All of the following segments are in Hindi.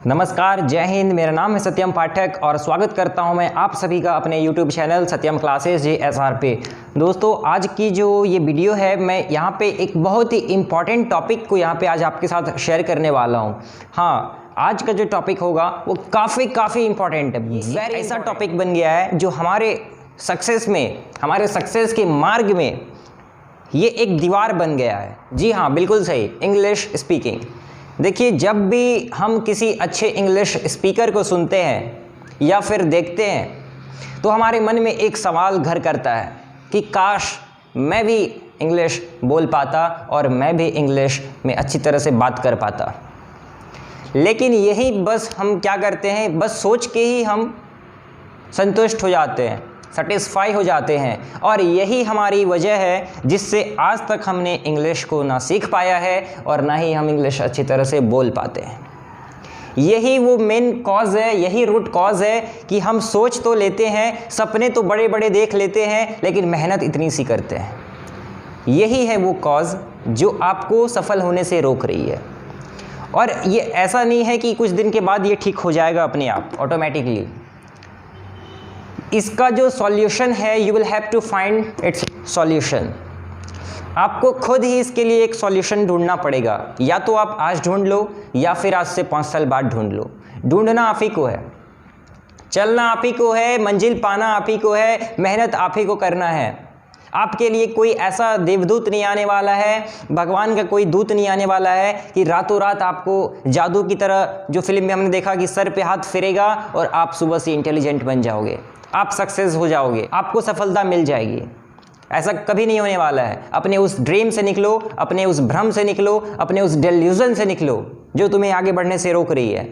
नमस्कार, जय हिंद। मेरा नाम है सत्यम पाठक और स्वागत करता हूं मैं आप सभी का अपने YouTube चैनल सत्यम क्लासेस JSR पे। दोस्तों, आज की जो ये वीडियो है, मैं यहाँ पे एक बहुत ही इम्पॉर्टेंट टॉपिक को यहाँ पे आज आपके साथ शेयर करने वाला हूँ। हाँ, आज का जो टॉपिक होगा वो काफ़ी इम्पॉर्टेंट है। ऐसा टॉपिक बन गया है जो हमारे सक्सेस में, हमारे सक्सेस के मार्ग में ये एक दीवार बन गया है। जी हाँ, बिल्कुल सही, इंग्लिश स्पीकिंग। देखिए, जब भी हम किसी अच्छे इंग्लिश स्पीकर को सुनते हैं या फिर देखते हैं तो हमारे मन में एक सवाल घर करता है कि काश मैं भी इंग्लिश बोल पाता और मैं भी इंग्लिश में अच्छी तरह से बात कर पाता। लेकिन यही बस हम क्या करते हैं, बस सोच के ही हम संतुष्ट हो जाते हैं, सेटिस्फाई हो जाते हैं। और यही हमारी वजह है जिससे आज तक हमने इंग्लिश को ना सीख पाया है और ना ही हम इंग्लिश अच्छी तरह से बोल पाते हैं। यही वो मेन कॉज है, यही रूट कॉज है कि हम सोच तो लेते हैं, सपने तो बड़े बड़े देख लेते हैं, लेकिन मेहनत इतनी सी करते हैं। यही है वो कॉज जो आपको सफल होने से रोक रही है। और ये ऐसा नहीं है कि कुछ दिन के बाद ये ठीक हो जाएगा अपने आप ऑटोमेटिकली। इसका जो सॉल्यूशन है, you will have to find its solution. आपको खुद ही इसके लिए एक सॉल्यूशन ढूंढना पड़ेगा। या तो आप आज ढूंढ लो या फिर आज से 5 साल बाद ढूंढ लो। ढूंढना आप ही को है, चलना आप ही को है, मंजिल पाना आप ही को है, मेहनत आप ही को करना है। आपके लिए कोई ऐसा देवदूत नहीं आने वाला है, भगवान का कोई दूत नहीं आने वाला है कि रातों रात आपको जादू की तरह, जो फिल्म में हमने देखा कि सर पे हाथ फिरेगा और आप सुबह से इंटेलिजेंट बन जाओगे, आप सक्सेस हो जाओगे, आपको सफलता मिल जाएगी। ऐसा कभी नहीं होने वाला है। अपने उस ड्रीम से निकलो, अपने उस भ्रम से निकलो, अपने उस डेल्यूजन से निकलो जो तुम्हें आगे बढ़ने से रोक रही है।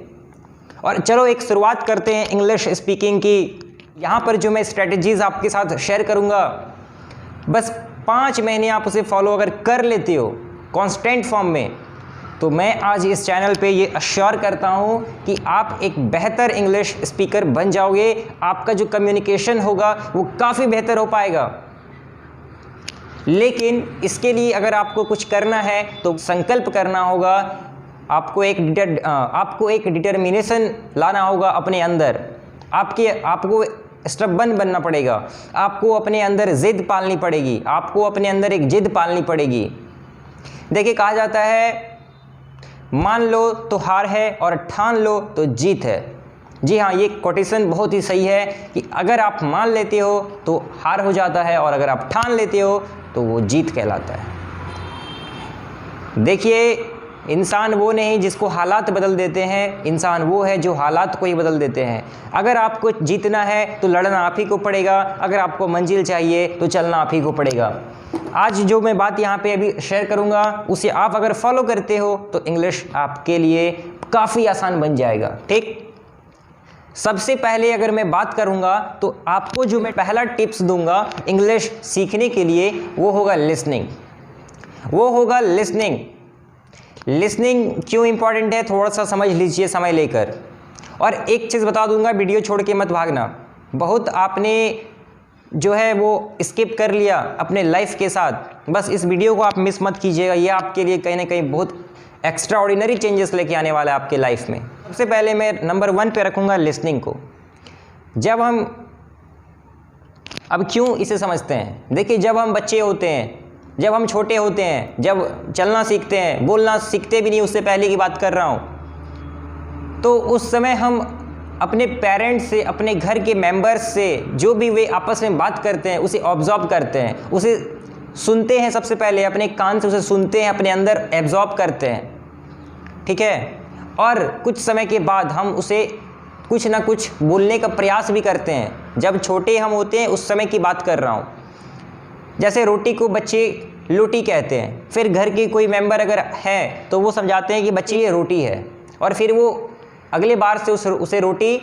और चलो एक शुरुआत करते हैं इंग्लिश स्पीकिंग की। यहाँ पर जो मैं स्ट्रेटजीज आपके साथ शेयर करूँगा, बस 5 महीने आप उसे फॉलो अगर कर लेते हो कांस्टेंट फॉर्म में, तो मैं आज इस चैनल पे ये अश्योर करता हूँ कि आप एक बेहतर इंग्लिश स्पीकर बन जाओगे। आपका जो कम्युनिकेशन होगा वो काफ़ी बेहतर हो पाएगा। लेकिन इसके लिए अगर आपको कुछ करना है तो संकल्प करना होगा। आपको एक डिटर्मिनेशन लाना होगा अपने अंदर। आपको स्टबर्न बनना पड़ेगा। आपको अपने अंदर जिद पालनी पड़ेगी। आपको अपने अंदर एक जिद पालनी पड़ेगी। देखिए, कहा जाता है मान लो तो हार है और ठान लो तो जीत है। जी हाँ, ये कोटेशन बहुत ही सही है कि अगर आप मान लेते हो तो हार हो जाता है और अगर आप ठान लेते हो तो वो जीत कहलाता है। देखिए, इंसान वो नहीं जिसको हालात बदल देते हैं, इंसान वो है जो हालात को ही बदल देते हैं। अगर आपको जीतना है तो लड़ना आप ही को पड़ेगा, अगर आपको मंजिल चाहिए तो चलना आप ही को पड़ेगा। आज जो मैं बात यहाँ पे अभी शेयर करूँगा उसे आप अगर फॉलो करते हो तो इंग्लिश आपके लिए काफ़ी आसान बन जाएगा। ठीक, सबसे पहले अगर मैं बात करूँगा तो आपको जो मैं पहला टिप्स दूंगा इंग्लिश सीखने के लिए वो होगा लिसनिंग। लिसनिंग क्यों इंपॉर्टेंट है, थोड़ा सा समझ लीजिए समय लेकर। और एक चीज़ बता दूंगा, वीडियो छोड़ के मत भागना। बहुत आपने जो है वो स्किप कर लिया अपने लाइफ के साथ, बस इस वीडियो को आप मिस मत कीजिएगा। ये आपके लिए कहीं ना कहीं बहुत एक्स्ट्रा ऑर्डिनरी चेंजेस लेके आने वाला है आपके लाइफ में। सबसे पहले मैं नंबर 1 पे रखूँगा लिसनिंग को। जब हम अब क्यों इसे समझते हैं, देखिए, जब हम बच्चे होते हैं, जब हम छोटे होते हैं, जब चलना सीखते हैं, बोलना सीखते भी नहीं, उससे पहले की बात कर रहा हूँ, तो उस समय हम अपने पेरेंट्स से, अपने घर के मेंबर्स से जो भी वे आपस में बात करते हैं उसे ऑब्जॉर्व करते हैं, उसे सुनते हैं। सबसे पहले अपने कान से उसे सुनते हैं, अपने अंदर एब्जॉर्ब करते हैं। ठीक है, और कुछ समय के बाद हम उसे कुछ ना कुछ बोलने का प्रयास भी करते हैं। जब छोटे हम होते हैं उस समय की बात कर रहा हूँ। जैसे रोटी को बच्चे लोटी कहते हैं, फिर घर के कोई मेंबर अगर है तो वो समझाते हैं कि बच्चे ये रोटी है, और फिर वो अगले बार से उसे रोटी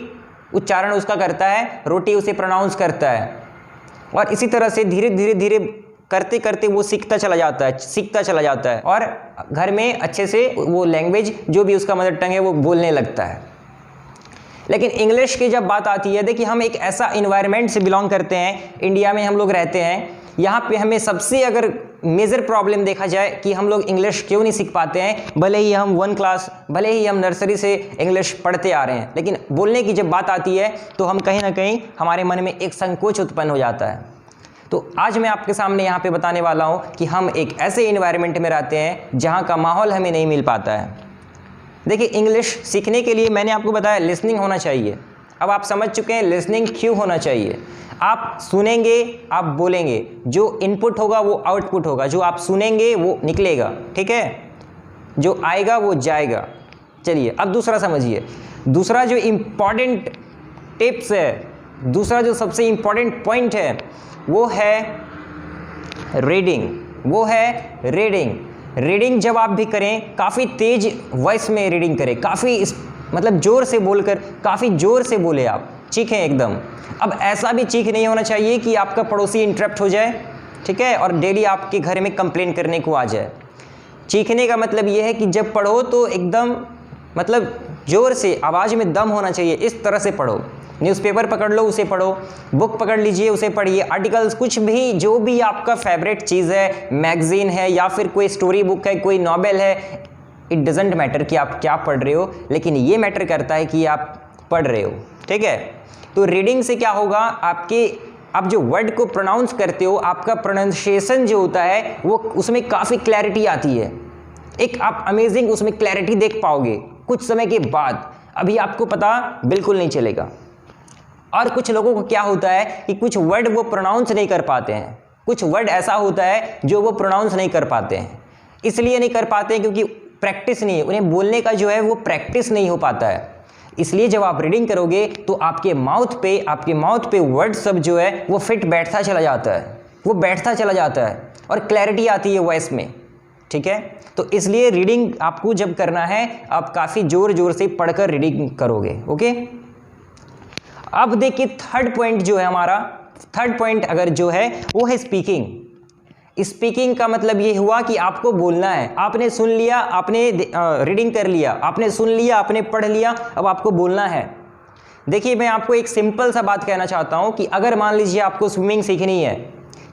उच्चारण उसका करता है, रोटी उसे प्रोनाउंस करता है। और इसी तरह से धीरे धीरे करते करते वो सीखता चला जाता है और घर में अच्छे से वो लैंग्वेज जो भी उसका मदर टंग है वो बोलने लगता है। लेकिन इंग्लिश की जब बात आती है, देखिए, हम एक ऐसा इन्वायरमेंट से बिलोंग करते हैं, इंडिया में हम लोग रहते हैं यहाँ पे हमें सबसे अगर मेजर प्रॉब्लम देखा जाए कि हम लोग इंग्लिश क्यों नहीं सीख पाते हैं, भले ही हम 1 क्लास, भले ही हम नर्सरी से इंग्लिश पढ़ते आ रहे हैं, लेकिन बोलने की जब बात आती है तो हम कहीं ना कहीं हमारे मन में एक संकोच उत्पन्न हो जाता है। तो आज मैं आपके सामने यहाँ पे बताने वाला हूँ कि हम एक ऐसे इन्वायरमेंट में रहते हैं जहाँ का माहौल हमें नहीं मिल पाता है। देखिए, इंग्लिश सीखने के लिए मैंने आपको बताया लिसनिंग होना चाहिए। अब आप समझ चुके हैं लिसनिंग क्यों होना चाहिए। आप सुनेंगे, आप बोलेंगे, जो इनपुट होगा वो आउटपुट होगा, जो आप सुनेंगे वो निकलेगा, ठीक है, जो आएगा वो जाएगा। चलिए अब दूसरा समझिए। दूसरा जो इम्पॉर्टेंट टिप्स है, दूसरा जो सबसे इम्पॉर्टेंट पॉइंट है वो है रीडिंग। वो है रीडिंग। रीडिंग जब आप भी करें, काफ़ी तेज वॉइस में रीडिंग करें, काफ़ी मतलब ज़ोर से बोलकर, काफ़ी ज़ोर से बोले, आप चीखें एकदम। अब ऐसा भी चीख नहीं होना चाहिए कि आपका पड़ोसी इंटरप्ट हो जाए, ठीक है, और डेली आपके घर में कंप्लेन करने को आ जाए। चीखने का मतलब ये है कि जब पढ़ो तो एकदम मतलब ज़ोर से, आवाज़ में दम होना चाहिए, इस तरह से पढ़ो। न्यूज़पेपर पकड़ लो, उसे पढ़ो, बुक पकड़ लीजिए, उसे पढ़िए, आर्टिकल्स, कुछ भी, जो भी आपका फेवरेट चीज़ है, मैगज़ीन है या फिर कोई स्टोरी बुक है, कोई नॉवेल है, इट डजेंट मैटर कि आप क्या पढ़ रहे हो, लेकिन ये मैटर करता है कि आप पढ़ रहे हो, ठीक है। तो रीडिंग से क्या होगा, आप जो वर्ड को प्रोनाउंस करते हो, आपका प्रोनाउंसिएशन जो होता है वो उसमें काफ़ी क्लैरिटी आती है। एक आप अमेजिंग उसमें क्लैरिटी देख पाओगे कुछ समय के बाद। अभी आपको पता बिल्कुल नहीं चलेगा। और कुछ लोगों को क्या होता है कि कुछ वर्ड वो प्रोनाउंस नहीं कर पाते हैं। कुछ वर्ड ऐसा होता है जो वो प्रोनाउंस नहीं कर पाते हैं। इसलिए नहीं कर पाते हैं क्योंकि प्रैक्टिस नहीं है, उन्हें बोलने का जो है वो प्रैक्टिस नहीं हो पाता है। इसलिए जब आप रीडिंग करोगे तो आपके माउथ पे वर्ड सब जो है वो फिट बैठता चला जाता है, वो बैठता चला जाता है और क्लैरिटी आती है वॉइस में, ठीक है। तो इसलिए रीडिंग आपको जब करना है, आप काफ़ी ज़ोर ज़ोर से पढ़कर रीडिंग करोगे, ओके। अब देखिए थर्ड पॉइंट जो है हमारा, थर्ड पॉइंट अगर जो है वो है स्पीकिंग। स्पीकिंग का मतलब ये हुआ कि आपको बोलना है। आपने सुन लिया, आपने रीडिंग कर लिया, आपने सुन लिया, आपने पढ़ लिया, अब आपको बोलना है। देखिए, मैं आपको एक सिंपल सा बात कहना चाहता हूँ कि अगर मान लीजिए आपको स्विमिंग सीखनी है,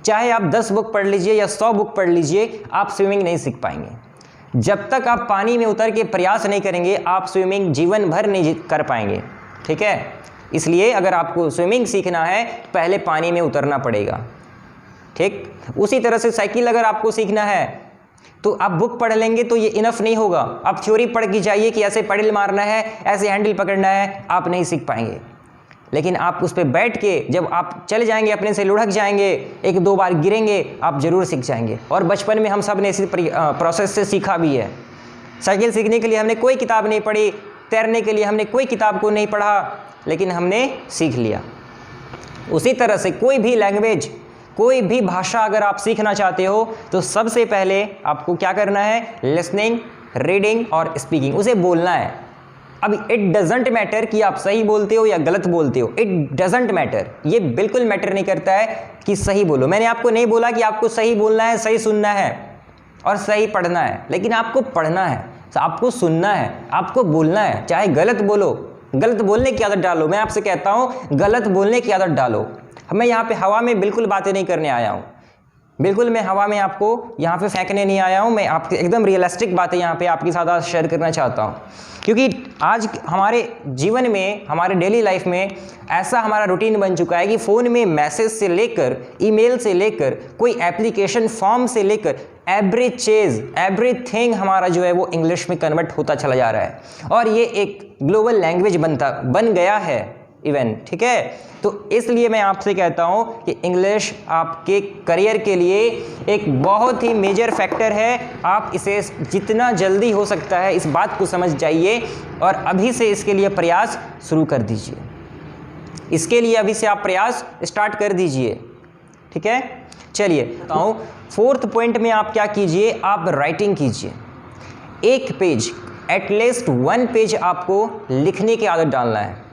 चाहे आप 10 बुक पढ़ लीजिए या 100 बुक पढ़ लीजिए, आप स्विमिंग नहीं सीख पाएंगे। जब तक आप पानी में उतर के प्रयास नहीं करेंगे, आप स्विमिंग जीवन भर नहीं कर पाएंगे, ठीक है। इसलिए अगर आपको स्विमिंग सीखना है, पहले पानी में उतरना पड़ेगा, ठीक। उसी तरह से साइकिल अगर आपको सीखना है तो आप बुक पढ़ लेंगे तो ये इनफ नहीं होगा। आप थ्योरी पढ़ के जाइए कि ऐसे पेडल मारना है, ऐसे हैंडल पकड़ना है, आप नहीं सीख पाएंगे। लेकिन आप उस पर बैठ के जब आप चले जाएंगे, अपने से लुढ़क जाएंगे, 1-2 बार गिरेंगे, आप ज़रूर सीख जाएंगे। और बचपन में हम सब ने इसी प्रोसेस से सीखा भी है। साइकिल सीखने के लिए हमने कोई किताब नहीं पढ़ी, तैरने के लिए हमने कोई किताब को नहीं पढ़ा, लेकिन हमने सीख लिया। उसी तरह से कोई भी लैंग्वेज, कोई भी भाषा अगर आप सीखना चाहते हो तो सबसे पहले आपको क्या करना है, लिसनिंग, रीडिंग और स्पीकिंग, उसे बोलना है। अब इट डजेंट मैटर कि आप सही बोलते हो या गलत बोलते हो, इट डजेंट मैटर, ये बिल्कुल मैटर नहीं करता है कि सही बोलो। मैंने आपको नहीं बोला कि आपको सही बोलना है, सही सुनना है और सही पढ़ना है, लेकिन आपको पढ़ना है, आपको सुनना है, आपको बोलना है। चाहे गलत बोलो, गलत बोलने की आदत डालो। मैं आपसे कहता हूँ गलत बोलने की आदत डालो। मैं यहाँ पे हवा में बिल्कुल बातें नहीं करने आया हूँ, बिल्कुल मैं हवा में आपको यहाँ पे फेंकने नहीं आया हूँ। मैं आपके एकदम रियलिस्टिक बातें यहाँ पे आपके साथ शेयर करना चाहता हूँ, क्योंकि आज हमारे जीवन में, हमारे डेली लाइफ में ऐसा हमारा रूटीन बन चुका है कि फ़ोन में मैसेज से लेकर, ईमेल से लेकर, कोई एप्लीकेशन फॉर्म से लेकर, एवरीथिंग हमारा जो है वो इंग्लिश में कन्वर्ट होता चला जा रहा है और ये एक ग्लोबल लैंग्वेज बन गया है इवन, ठीक है। तो इसलिए मैं आपसे कहता हूं कि इंग्लिश आपके करियर के लिए एक बहुत ही मेजर फैक्टर है। आप इसे जितना जल्दी हो सकता है इस बात को समझ जाइए और अभी से इसके लिए प्रयास शुरू कर दीजिए। इसके लिए अभी से आप प्रयास स्टार्ट कर दीजिए, ठीक है। चलिए बताऊं, फोर्थ पॉइंट में आप क्या कीजिए, आप राइटिंग कीजिए। एक पेज, एटलीस्ट 1 पेज आपको लिखने की आदत डालना है।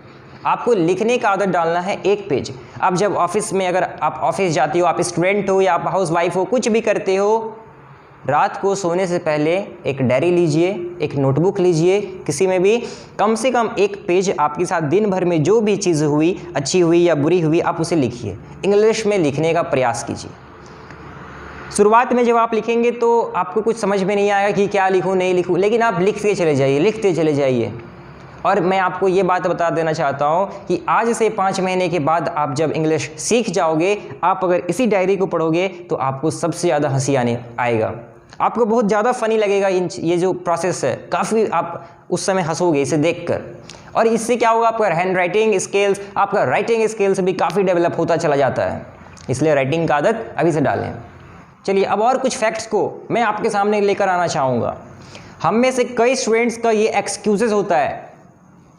आपको लिखने का आदत डालना है 1 पेज। आप जब ऑफिस में, अगर आप ऑफिस जाते हो, आप स्टूडेंट हो या आप हाउस वाइफ हो, कुछ भी करते हो, रात को सोने से पहले एक डायरी लीजिए, एक नोटबुक लीजिए, किसी में भी कम से कम 1 पेज आपके साथ दिन भर में जो भी चीज़ हुई, अच्छी हुई या बुरी हुई, आप उसे लिखिए। इंग्लिश में लिखने का प्रयास कीजिए। शुरुआत में जब आप लिखेंगे तो आपको कुछ समझ में नहीं आएगा कि क्या लिखूँ नहीं लिखूँ, लेकिन आप लिखते चले जाइए, लिखते चले जाइए। और मैं आपको ये बात बता देना चाहता हूँ कि आज से 5 महीने के बाद आप जब इंग्लिश सीख जाओगे, आप अगर इसी डायरी को पढ़ोगे तो आपको सबसे ज़्यादा हंसी आने आएगा, आपको बहुत ज़्यादा फ़नी लगेगा। ये जो प्रोसेस है, काफ़ी आप उस समय हंसोगे इसे देखकर। और इससे क्या होगा, आपका हैंड राइटिंग स्किल्स, आपका राइटिंग स्किल्स भी काफ़ी डेवलप होता चला जाता है। इसलिए राइटिंग का आदत अभी से डालें। चलिए अब और कुछ फैक्ट्स को मैं आपके सामने लेकर आना चाहूँगा। हम में से कई स्टूडेंट्स का ये एक्सक्यूज़ेस होता है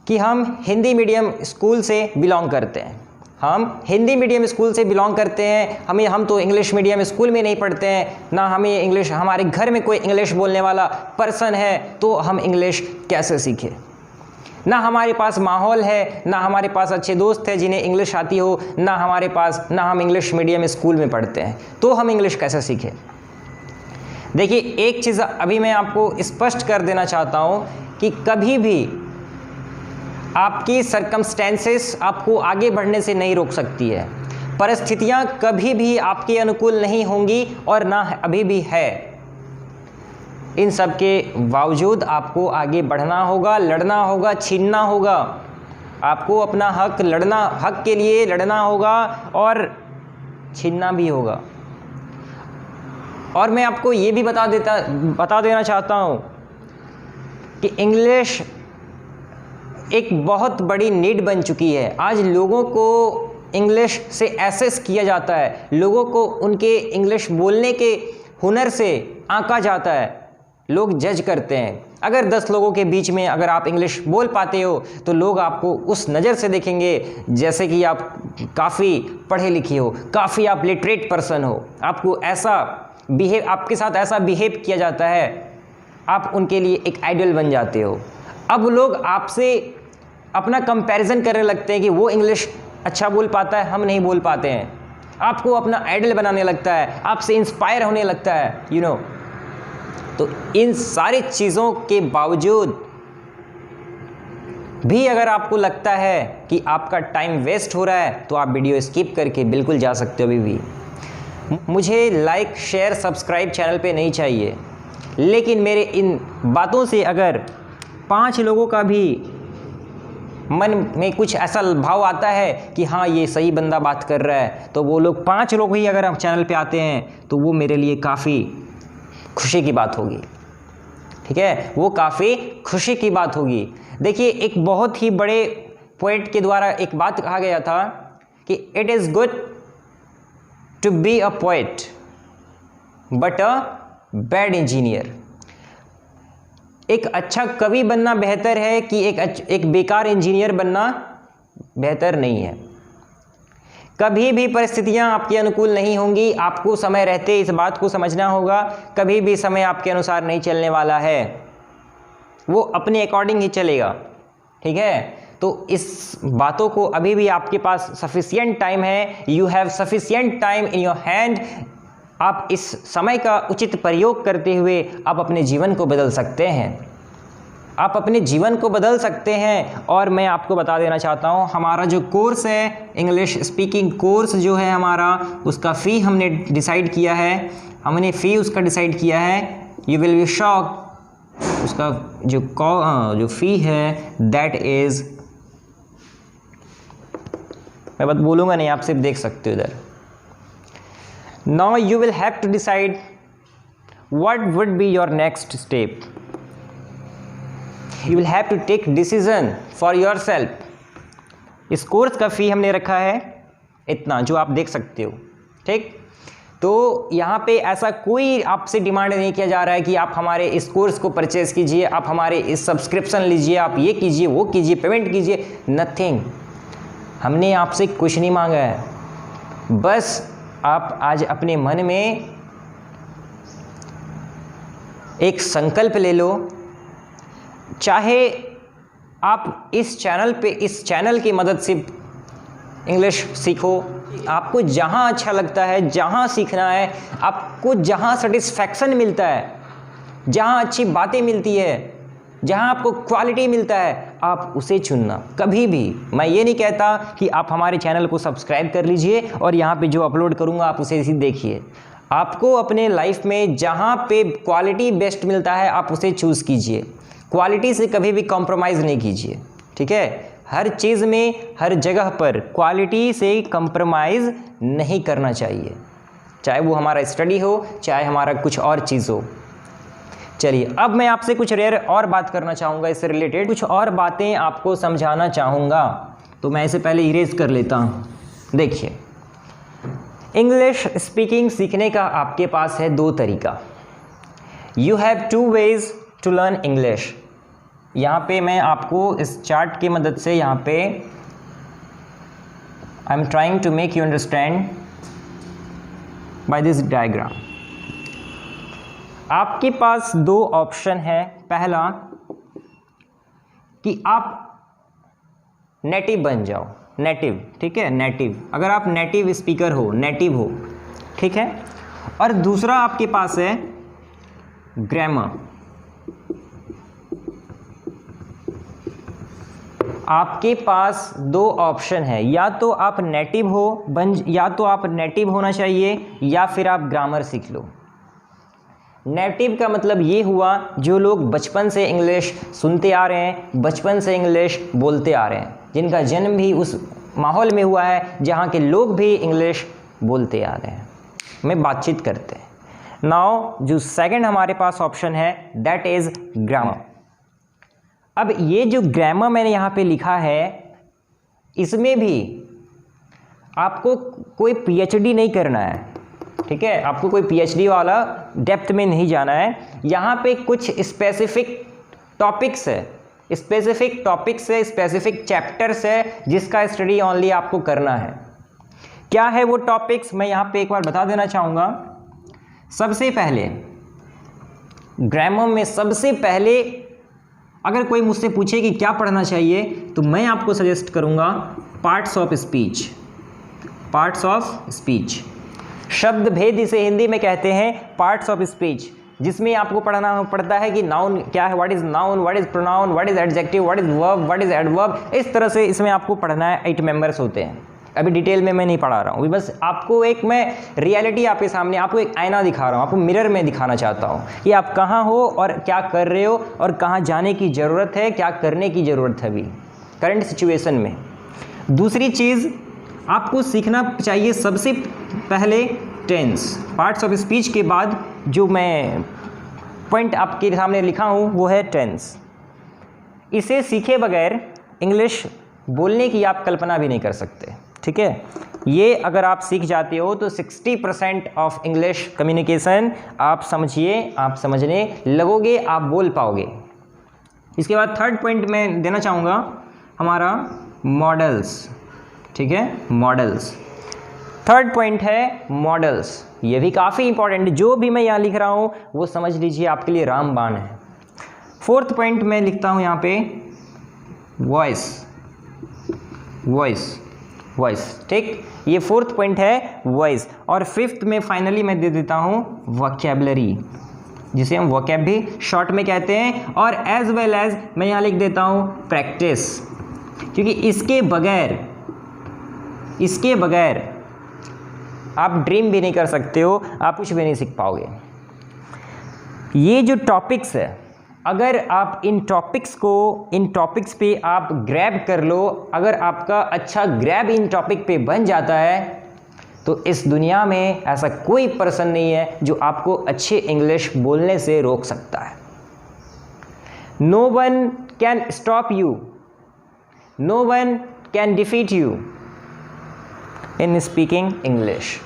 कि हम हिंदी मीडियम स्कूल से बिलोंग करते हैं, हम हिंदी मीडियम स्कूल से बिलोंग करते हैं, हम तो इंग्लिश मीडियम स्कूल में नहीं पढ़ते हैं, ना हमें इंग्लिश, हमारे घर में कोई इंग्लिश बोलने वाला पर्सन है, तो हम इंग्लिश कैसे सीखें। ना हमारे पास माहौल है, ना हमारे पास अच्छे दोस्त हैं जिन्हें इंग्लिश आती हो, ना हम इंग्लिश मीडियम स्कूल में पढ़ते हैं, तो हम इंग्लिश कैसे सीखें। देखिए एक चीज़ अभी मैं आपको स्पष्ट कर देना चाहता हूँ कि कभी भी आपकी सर्कमस्टेंसेस आपको आगे बढ़ने से नहीं रोक सकती है। परिस्थितियाँ कभी भी आपके अनुकूल नहीं होंगी और ना अभी भी है। इन सब के बावजूद आपको आगे बढ़ना होगा, लड़ना होगा, छीनना होगा। आपको अपना हक के लिए लड़ना होगा और छीनना भी होगा। और मैं आपको ये भी बता देना चाहता हूँ कि इंग्लिश एक बहुत बड़ी नीड बन चुकी है। आज लोगों को इंग्लिश से एसेस किया जाता है, लोगों को उनके इंग्लिश बोलने के हुनर से आंका जाता है, लोग जज करते हैं। अगर 10 लोगों के बीच में अगर आप इंग्लिश बोल पाते हो तो लोग आपको उस नज़र से देखेंगे जैसे कि आप काफ़ी पढ़े लिखे हो, काफ़ी आप लिटरेट पर्सन हो। आपके साथ ऐसा बिहेव किया जाता है, आप उनके लिए एक आइडल बन जाते हो। अब लोग आपसे अपना कंपैरिजन करने लगते हैं कि वो इंग्लिश अच्छा बोल पाता है, हम नहीं बोल पाते हैं। आपको अपना आइडल बनाने लगता है, आपसे इंस्पायर होने लगता है, तो इन सारी चीज़ों के बावजूद भी अगर आपको लगता है कि आपका टाइम वेस्ट हो रहा है तो आप वीडियो स्किप करके बिल्कुल जा सकते हो। अभी भी मुझे लाइक, शेयर, सब्सक्राइब चैनल पे नहीं चाहिए, लेकिन मेरे इन बातों से अगर 5 लोगों का भी मन में कुछ ऐसा भाव आता है कि हाँ ये सही बंदा बात कर रहा है, तो वो लोग 5 लोग ही अगर आप चैनल पे आते हैं तो वो मेरे लिए काफ़ी खुशी की बात होगी। ठीक है, वो काफ़ी खुशी की बात होगी। देखिए एक बहुत ही बड़े पोएट के द्वारा एक बात कहा गया था कि it is good to be a poet but a bad engineer. एक अच्छा कवि बनना बेहतर है कि एक बेकार इंजीनियर बनना बेहतर नहीं है। कभी भी परिस्थितियां आपके अनुकूल नहीं होंगी, आपको समय रहते इस बात को समझना होगा। कभी भी समय आपके अनुसार नहीं चलने वाला है, वो अपने अकॉर्डिंग ही चलेगा। ठीक है, तो इस बातों को अभी भी आपके पास सफिशिएंट टाइम है, you have sufficient time in your hand. आप इस समय का उचित प्रयोग करते हुए आप अपने जीवन को बदल सकते हैं, आप अपने जीवन को बदल सकते हैं। और मैं आपको बता देना चाहता हूँ, हमारा जो कोर्स है इंग्लिश स्पीकिंग कोर्स जो है हमारा, उसका फ़ी हमने डिसाइड किया है, हमने फ़ी उसका डिसाइड किया है। यू विल बी शॉक्ड, उसका जो फ़ी है दैट इज़, मैं बात बोलूँगा नहीं, आप सिर्फ देख सकते हो इधर। Now you will have to decide what would be your next step. You will have to take decision for yourself. इस कोर्स का फ़ी हमने रखा है इतना, जो आप देख सकते हो। ठीक, तो यहाँ पे ऐसा कोई आपसे डिमांड नहीं किया जा रहा है कि आप हमारे इस कोर्स को परचेज कीजिए, आप हमारे इस सब्सक्रिप्शन लीजिए, आप ये कीजिए, वो कीजिए, पेमेंट कीजिए। नथिंग, हमने आपसे कुछ नहीं मांगा है। बस आप आज अपने मन में एक संकल्प ले लो, चाहे आप इस चैनल की मदद से इंग्लिश सीखो, आपको जहाँ अच्छा लगता है, जहाँ सीखना है, आपको जहाँ सेटिस्फैक्शन मिलता है, जहाँ अच्छी बातें मिलती है, जहाँ आपको क्वालिटी मिलता है, आप उसे चुनना। कभी भी मैं ये नहीं कहता कि आप हमारे चैनल को सब्सक्राइब कर लीजिए और यहाँ पे जो अपलोड करूँगा आप उसे देखिए। आपको अपने लाइफ में जहाँ पे क्वालिटी बेस्ट मिलता है आप उसे चूज़ कीजिए, क्वालिटी से कभी भी कॉम्प्रोमाइज़ नहीं कीजिए, ठीक है। हर चीज़ में, हर जगह पर क्वालिटी से कॉम्प्रोमाइज़ नहीं करना चाहिए, चाहे वो हमारा स्टडी हो, चाहे हमारा कुछ और चीज़ हो। चलिए, अब मैं आपसे कुछ रेयर और बात करना चाहूँगा, इससे रिलेटेड कुछ और बातें आपको समझाना चाहूँगा। तो मैं इसे पहले इरेज कर लेता हूँ। देखिए, इंग्लिश स्पीकिंग सीखने का आपके पास है 2 तरीका। You have 2 ways to learn English. यहाँ पे मैं आपको इस चार्ट की मदद से यहाँ पे I am trying to make you understand by this diagram. आपके पास 2 ऑप्शन है। पहला कि आप नेटिव बन जाओ, नेटिव, ठीक है, नेटिव, अगर आप नेटिव स्पीकर हो, नेटिव हो, ठीक है। और दूसरा आपके पास है ग्रामर। आपके पास 2 ऑप्शन है, या तो आप नेटिव हो या तो आप नेटिव होना चाहिए, या फिर आप ग्रामर सीख लो। नेटिव का मतलब ये हुआ जो लोग बचपन से इंग्लिश सुनते आ रहे हैं, बचपन से इंग्लिश बोलते आ रहे हैं, जिनका जन्म भी उस माहौल में हुआ है जहाँ के लोग भी इंग्लिश बोलते आ रहे हैं, में बातचीत करते हैं। नाउ जो सेकंड हमारे पास ऑप्शन है दैट इज़ ग्रामर। अब ये जो ग्रामर मैंने यहाँ पे लिखा है, इसमें भी आपको कोई पीएचडी नहीं करना है, ठीक है, आपको कोई पीएचडी वाला डेप्थ में नहीं जाना है। यहाँ पे कुछ स्पेसिफिक टॉपिक्स है, स्पेसिफिक चैप्टर्स है जिसका स्टडी ओनली आपको करना है। क्या है वो टॉपिक्स, मैं यहाँ पे एक बार बता देना चाहूँगा। सबसे पहले ग्रामर में सबसे पहले अगर कोई मुझसे पूछे कि क्या पढ़ना चाहिए, तो मैं आपको सजेस्ट करूँगा parts of speech. Parts of speech, शब्द भेद इसे हिंदी में कहते हैं, पार्ट्स ऑफ स्पीच, जिसमें आपको पढ़ना पड़ता है कि नाउन क्या है, what is noun, what is pronoun, what is adjective, what is verb, what is adverb. इस तरह से इसमें आपको पढ़ना है। 8 मेंबर्स होते हैं। अभी डिटेल में मैं नहीं पढ़ा रहा हूँ, बस आपको एक मैं रियलिटी आपके सामने, आपको एक आईना दिखा रहा हूँ, आपको मिरर में दिखाना चाहता हूँ कि आप कहाँ हो और क्या कर रहे हो और कहाँ जाने की ज़रूरत है, क्या करने की ज़रूरत है अभी करंट सिचुएशन में। दूसरी चीज़ आपको सीखना चाहिए सबसे पहले टेंस। पार्ट्स ऑफ स्पीच के बाद जो मैं पॉइंट आपके सामने लिखा हूँ वो है टेंस। इसे सीखे बगैर इंग्लिश बोलने की आप कल्पना भी नहीं कर सकते, ठीक है। ये अगर आप सीख जाते हो तो 60% ऑफ इंग्लिश कम्युनिकेशन आप समझने लगोगे, आप बोल पाओगे। इसके बाद थर्ड पॉइंट मैं देना चाहूँगा हमारा मॉडल्स, ठीक है, मॉडल्स। थर्ड पॉइंट है मॉडल्स, ये भी काफ़ी इंपॉर्टेंट, जो भी मैं यहाँ लिख रहा हूँ वो समझ लीजिए आपके लिए रामबाण है। फोर्थ पॉइंट मैं लिखता हूँ यहाँ पे वॉइस, ठीक, ये फोर्थ पॉइंट है वॉइस। और फिफ्थ में फाइनली मैं दे देता हूँ वोकैबुलरी, जिसे हम वोकैब भी शॉर्ट में कहते हैं। और एज वेल एज मैं यहाँ लिख देता हूँ प्रैक्टिस, क्योंकि इसके बगैर आप ड्रीम भी नहीं कर सकते हो, आप कुछ भी नहीं सीख पाओगे। ये जो टॉपिक्स है, अगर आप इन टॉपिक्स पे आप ग्रैब कर लो, अगर आपका अच्छा ग्रैब इन टॉपिक पे बन जाता है, तो इस दुनिया में ऐसा कोई पर्सन नहीं है जो आपको अच्छे इंग्लिश बोलने से रोक सकता है। No one can stop you, no one can defeat you in speaking English,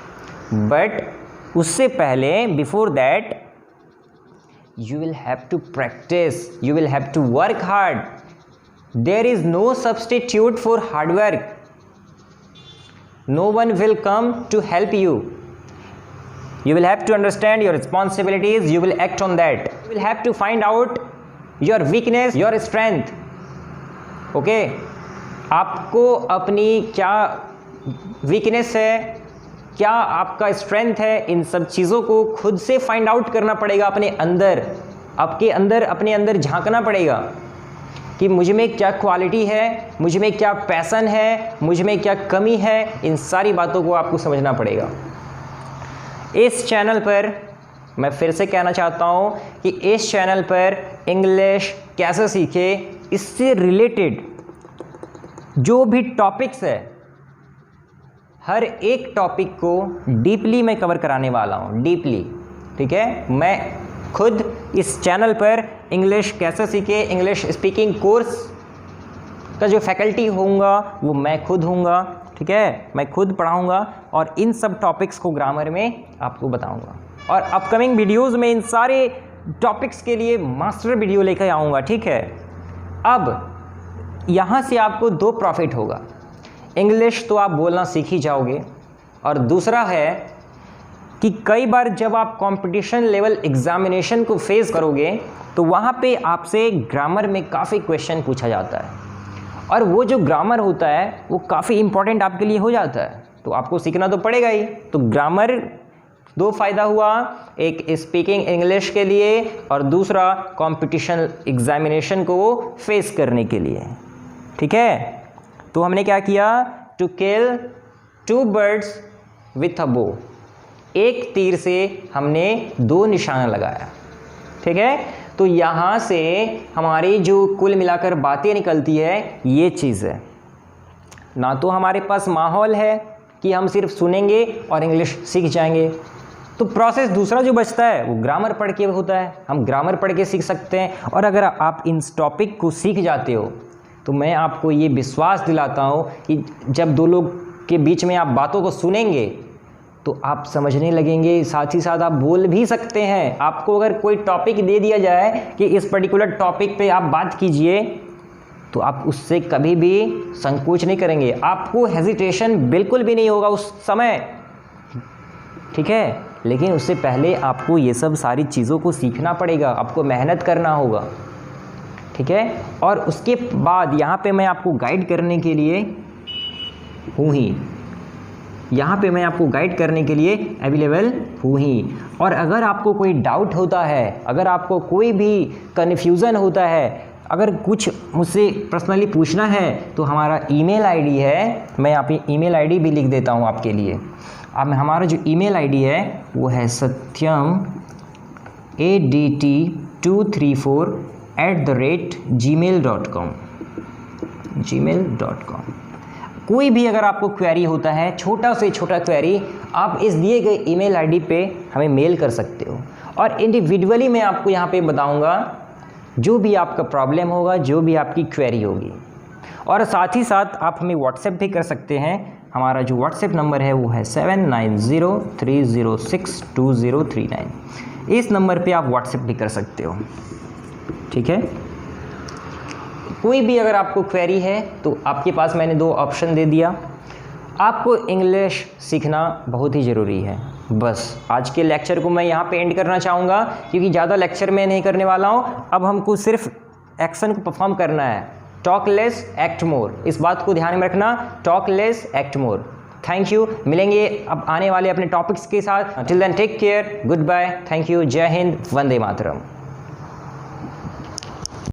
but उससे पहले before that you will have to practice, you will have to work hard. There is no substitute for hard work. No one will come to help you. You will have to understand your responsibilities, you will act on that. You will have to find out your weakness, your strength. Okay? आपको अपनी क्या वीकनेस है, क्या आपका स्ट्रेंथ है, इन सब चीज़ों को खुद से फाइंड आउट करना पड़ेगा। अपने अंदर झांकना पड़ेगा कि मुझ में क्या क्वालिटी है, मुझ में क्या पैशन है, मुझ में क्या कमी है। इन सारी बातों को आपको समझना पड़ेगा। इस चैनल पर मैं फिर से कहना चाहता हूँ कि इस चैनल पर इंग्लिश कैसे सीखे, इससे रिलेटेड जो भी टॉपिक्स है, हर एक टॉपिक को डीपली मैं कवर कराने वाला हूँ, डीपली। ठीक है, मैं खुद इस चैनल पर इंग्लिश कैसे सीखे, इंग्लिश स्पीकिंग कोर्स का जो फैकल्टी होऊंगा वो मैं खुद हूँगा। ठीक है, मैं खुद पढ़ाऊँगा और इन सब टॉपिक्स को ग्रामर में आपको बताऊँगा। और अपकमिंग वीडियोस में इन सारे टॉपिक्स के लिए मास्टर वीडियो लेकर आऊँगा। ठीक है, अब यहाँ से आपको दो प्रॉफिट होगा। इंग्लिश तो आप बोलना सीख ही जाओगे, और दूसरा है कि कई बार जब आप कंपटीशन लेवल एग्जामिनेशन को फेस करोगे तो वहाँ पे आपसे ग्रामर में काफ़ी क्वेश्चन पूछा जाता है, और वो जो ग्रामर होता है वो काफ़ी इम्पोर्टेंट आपके लिए हो जाता है, तो आपको सीखना तो पड़ेगा ही। तो ग्रामर दो फ़ायदा हुआ, एक स्पीकिंग इंग्लिश के लिए और दूसरा कंपटीशन एग्जामिनेशन को फेस करने के लिए। ठीक है, तो हमने क्या किया, to kill two birds with a bow, एक तीर से हमने दो निशाना लगाया। ठीक है, तो यहाँ से हमारी जो कुल मिलाकर बातें निकलती है ये चीज़ है। ना तो हमारे पास माहौल है कि हम सिर्फ सुनेंगे और इंग्लिश सीख जाएंगे, तो प्रोसेस दूसरा जो बचता है वो ग्रामर पढ़ के होता है, हम ग्रामर पढ़ के सीख सकते हैं। और अगर आप इन टॉपिक को सीख जाते हो तो मैं आपको ये विश्वास दिलाता हूँ कि जब दो लोग के बीच में आप बातों को सुनेंगे तो आप समझने लगेंगे, साथ ही साथ आप बोल भी सकते हैं। आपको अगर कोई टॉपिक दे दिया जाए कि इस पर्टिकुलर टॉपिक पे आप बात कीजिए तो आप उससे कभी भी संकोच नहीं करेंगे, आपको हेजिटेशन बिल्कुल भी नहीं होगा उस समय। ठीक है, लेकिन उससे पहले आपको ये सब सारी चीज़ों को सीखना पड़ेगा, आपको मेहनत करना होगा। ठीक है, और उसके बाद यहाँ पे मैं आपको गाइड करने के लिए हूँ ही, यहाँ पे मैं आपको गाइड करने के लिए अवेलेबल हूँ ही। और अगर आपको कोई डाउट होता है, अगर आपको कोई भी कन्फ्यूज़न होता है, अगर कुछ मुझसे पर्सनली पूछना है तो हमारा ईमेल आईडी है, मैं यहाँ पे ईमेल आईडी भी लिख देता हूँ आपके लिए। अब हमारा जो ईमेल आईडी है वो है satyamadt234@gmail.com। कोई भी अगर आपको क्वेरी होता है, छोटा से छोटा क्वेरी, आप इस दिए गए ईमेल आईडी पे हमें मेल कर सकते हो, और इंडिविजुअली मैं आपको यहाँ पे बताऊँगा जो भी आपका प्रॉब्लम होगा, जो भी आपकी क्वेरी होगी। और साथ ही साथ आप हमें व्हाट्सएप भी कर सकते हैं। हमारा जो व्हाट्सएप नंबर है वो है 7903062039। इस नंबर पे आप व्हाट्सएप भी कर सकते हो। ठीक है, कोई भी अगर आपको क्वेरी है तो आपके पास मैंने दो ऑप्शन दे दिया। आपको इंग्लिश सीखना बहुत ही ज़रूरी है। बस आज के लेक्चर को मैं यहाँ पे एंड करना चाहूँगा, क्योंकि ज़्यादा लेक्चर मैं नहीं करने वाला हूँ। अब हमको सिर्फ एक्शन को परफॉर्म करना है, टॉक लेस एक्ट मोर, इस बात को ध्यान में रखना, talk less act more. Thank you, मिलेंगे अब आने वाले अपने टॉपिक्स के साथ। Till then take care, good bye, thank you, जय हिंद, वंदे मातरम।